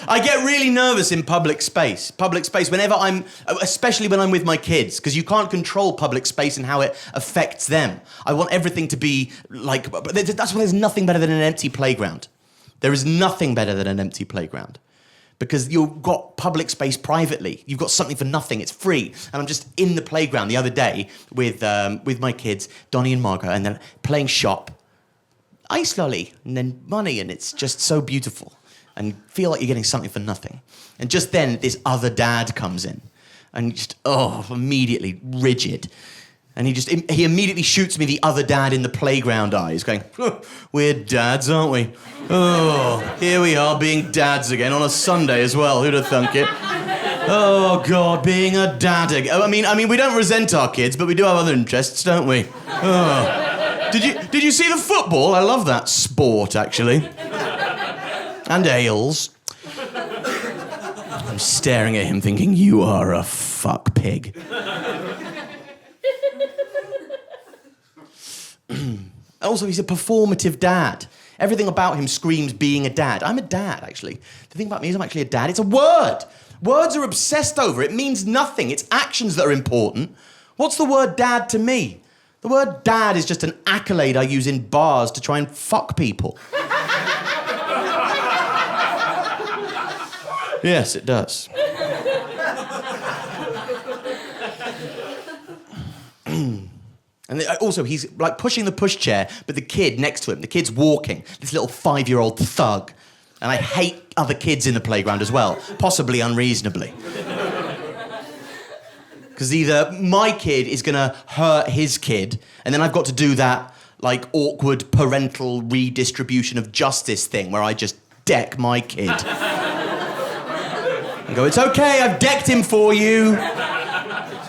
I get really nervous in public space. Whenever especially when I'm with my kids, because you can't control public space and how it affects them. I want everything to be like, that's why there's nothing better than an empty playground. There is nothing better than an empty playground. Because you've got public space privately. You've got something for nothing. It's free. And I'm just in the playground the other day with my kids, Donnie and Margot, and then playing shop. Ice lolly, and then money, and it's just so beautiful. And you feel like you're getting something for nothing. And just then, this other dad comes in. And just, immediately rigid. And he immediately shoots me the other dad in the playground eyes, going, we're dads, aren't we? Oh, here we are being dads again on a Sunday as well. Who'd have thunk it? Oh, God, being a dad again. I mean, we don't resent our kids, but we do have other interests, don't we? Oh. Did you see the football? I love that sport, actually. And ales. I'm staring at him thinking, you are a fuck pig. Also, he's a performative dad. Everything about him screams being a dad. I'm a dad, actually. The thing about me is I'm actually a dad. It's a word. Words are obsessed over. It means nothing. It's actions that are important. What's the word dad to me? The word dad is just an accolade I use in bars to try and fuck people. Yes, it does. And also, he's like pushing the pushchair, but the kid next to him, the kid's walking, this little 5-year-old thug. And I hate other kids in the playground as well, possibly unreasonably. Because either my kid is going to hurt his kid, and then I've got to do that like awkward parental redistribution of justice thing where I just deck my kid. And go, it's okay, I've decked him for you.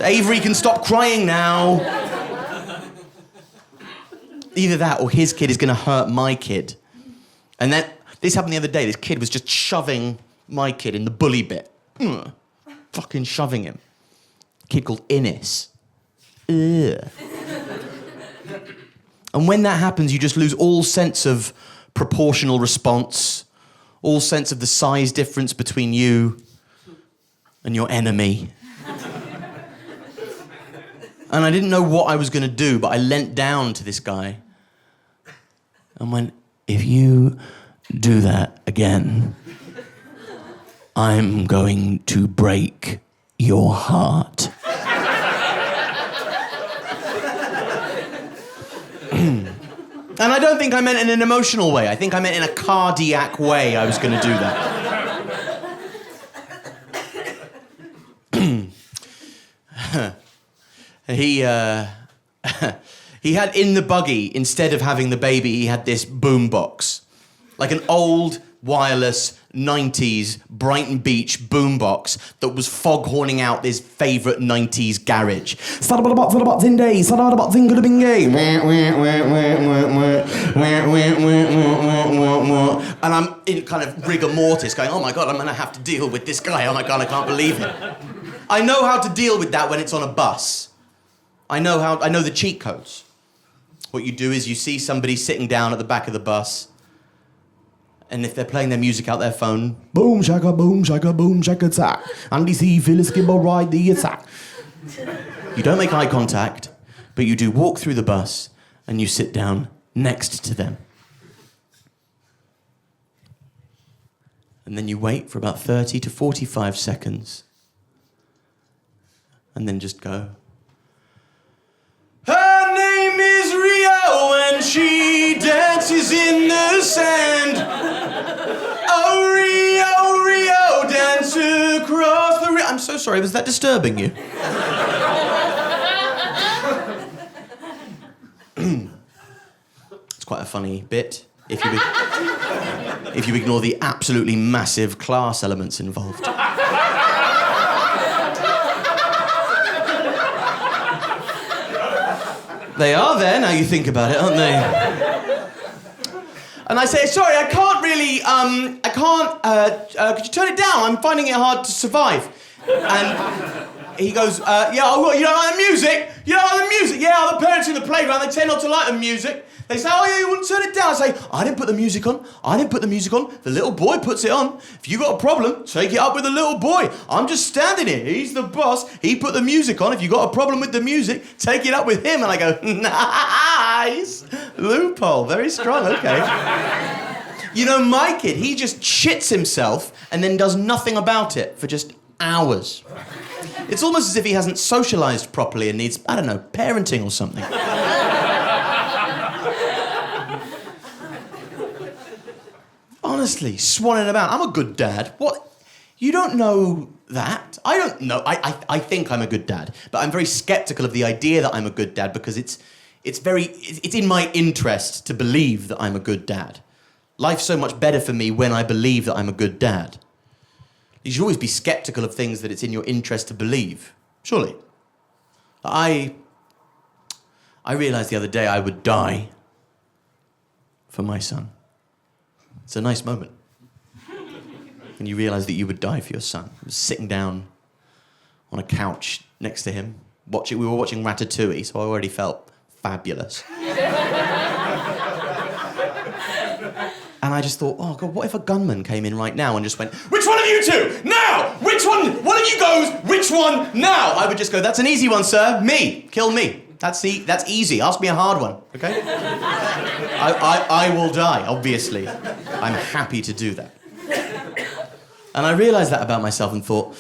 Avery can stop crying now. Either that or his kid is going to hurt my kid. And then, this happened the other day, this kid was just shoving my kid in the bully bit. Fucking shoving him. A kid called Innes. Ugh. And when that happens, you just lose all sense of proportional response, all sense of the size difference between you and your enemy. And I didn't know what I was going to do, but I leant down to this guy and went, if you do that again, I'm going to break your heart. And I don't think I meant in an emotional way. I think I meant in a cardiac way I was going to do that. He had in the buggy, instead of having the baby, he had this boombox. Like an old, wireless, 90s Brighton Beach boombox that was foghorning out his favourite 90s garage. And I'm in kind of rigor mortis going, oh my God, I'm going to have to deal with this guy. Oh my God, I can't believe it. I know how to deal with that when it's on a bus. I know the cheat codes. What you do is you see somebody sitting down at the back of the bus, and if they're playing their music out their phone, boom shaka tack, Andy C. Phyllis Gibber ride the attack. You don't make eye contact, but you do walk through the bus and you sit down next to them. And then you wait for about 30 to 45 seconds. And then just go. Her name is Rio and she dances in the sand. Oh, Rio, dance across the I'm so sorry, was that disturbing you? It's quite a funny bit if you ignore the absolutely massive class elements involved. They are there, now you think about it, aren't they? And I say, sorry, I can't really, could you turn it down? I'm finding it hard to survive. And he goes, yeah, you don't like the music? You don't like the music? Yeah, other parents in the playground, they tend not to like the music. They say, oh yeah, you wouldn't turn it down. I say, I didn't put the music on. I didn't put the music on. The little boy puts it on. If you got a problem, take it up with the little boy. I'm just standing here. He's the boss. He put the music on. If you got a problem with the music, take it up with him. And I go, nice. Loophole. Very strong. Okay. You know, my kid, he just shits himself and then does nothing about it for just hours. It's almost as if he hasn't socialised properly and needs, I don't know, parenting or something. Honestly, swanning about. I'm a good dad. What? You don't know that? I don't know. I think I'm a good dad, but I'm very sceptical of the idea that I'm a good dad because it's in my interest to believe that I'm a good dad. Life's so much better for me when I believe that I'm a good dad. You should always be sceptical of things that it's in your interest to believe. Surely. I realised the other day I would die for my son. It's a nice moment. When you realise that you would die for your son. I was sitting down on a couch next to him. We were watching Ratatouille, so I already felt fabulous. And I just thought, oh, God, what if a gunman came in right now and just went, which one of you two? Now! Which one? One of you goes, which one? Now! I would just go, that's an easy one, sir. Me. Kill me. That's easy. Ask me a hard one, okay? I will die, obviously. I'm happy to do that. And I realised that about myself and thought,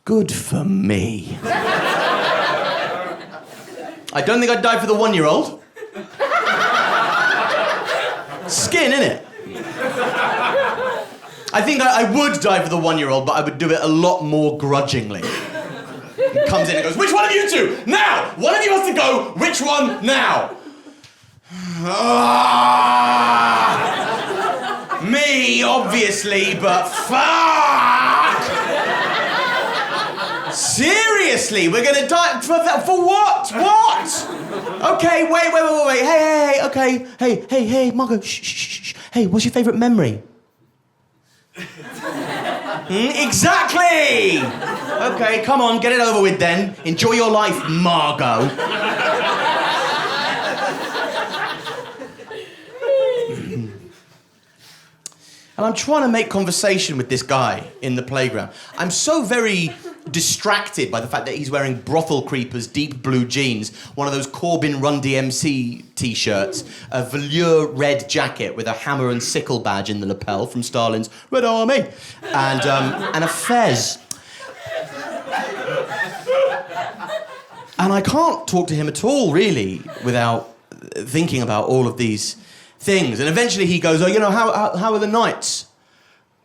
good for me. I don't think I'd die for the 1-year-old. Skin, innit? I think I would die for the 1-year-old, but I would do it a lot more grudgingly. He comes in and goes, which one of you two? Now! One of you has to go, which one now? Me, obviously, but fuck! Seriously, we're gonna die for what? What? Okay, wait. Hey, okay. Hey, Margot, shh. Hey, what's your favourite memory? Exactly! Okay, come on, get it over with then. Enjoy your life, Margot. And I'm trying to make conversation with this guy in the playground. I'm so very distracted by the fact that he's wearing brothel creepers, deep blue jeans, one of those Corbyn Run DMC t-shirts, a velour red jacket with a hammer and sickle badge in the lapel from Stalin's Red Army, and a fez. And I can't talk to him at all, really, without thinking about all of these things. And eventually he goes, oh, you know, how are the nights?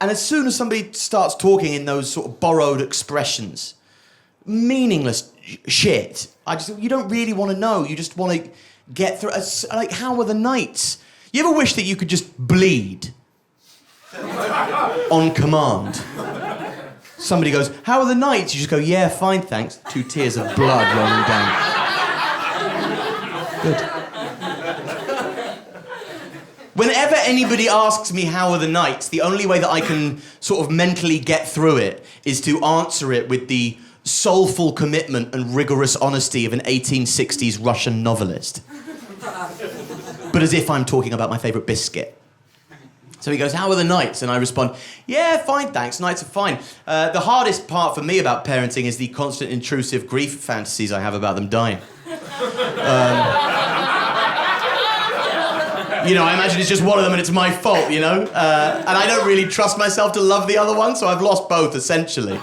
And as soon as somebody starts talking in those sort of borrowed expressions, meaningless shit, you don't really want to know. You just want to get through. Like, how are the nights? You ever wish that you could just bleed on command? Somebody goes, how are the nights? You just go, yeah, fine, thanks. 2 tears of blood rolling down. Good. Whenever anybody asks me how are the nights, the only way that I can sort of mentally get through it is to answer it with the soulful commitment and rigorous honesty of an 1860s Russian novelist. But as if I'm talking about my favourite biscuit. So he goes, how are the nights? And I respond, yeah, fine, thanks, nights are fine. The hardest part for me about parenting is the constant intrusive grief fantasies I have about them dying. You know, I imagine it's just one of them and it's my fault, you know? And I don't really trust myself to love the other one, so I've lost both, essentially.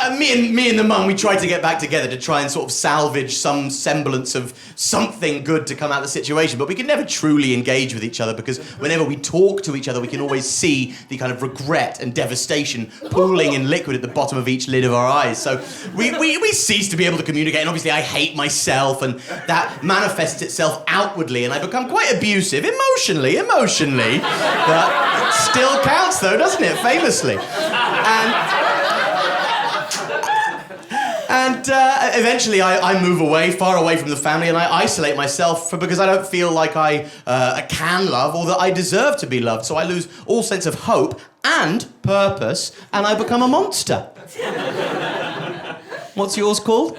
And me and the mum, we tried to get back together to try and sort of salvage some semblance of something good to come out of the situation, but we could never truly engage with each other because whenever we talk to each other, we can always see the kind of regret and devastation pooling in liquid at the bottom of each lid of our eyes. So we cease to be able to communicate, and obviously I hate myself, and that manifests itself outwardly, and I become quite abusive, emotionally, but it still counts though, doesn't it, famously? And eventually I move away, far away from the family, and I isolate myself because I don't feel like I can love or that I deserve to be loved. So I lose all sense of hope and purpose, and I become a monster. What's yours called?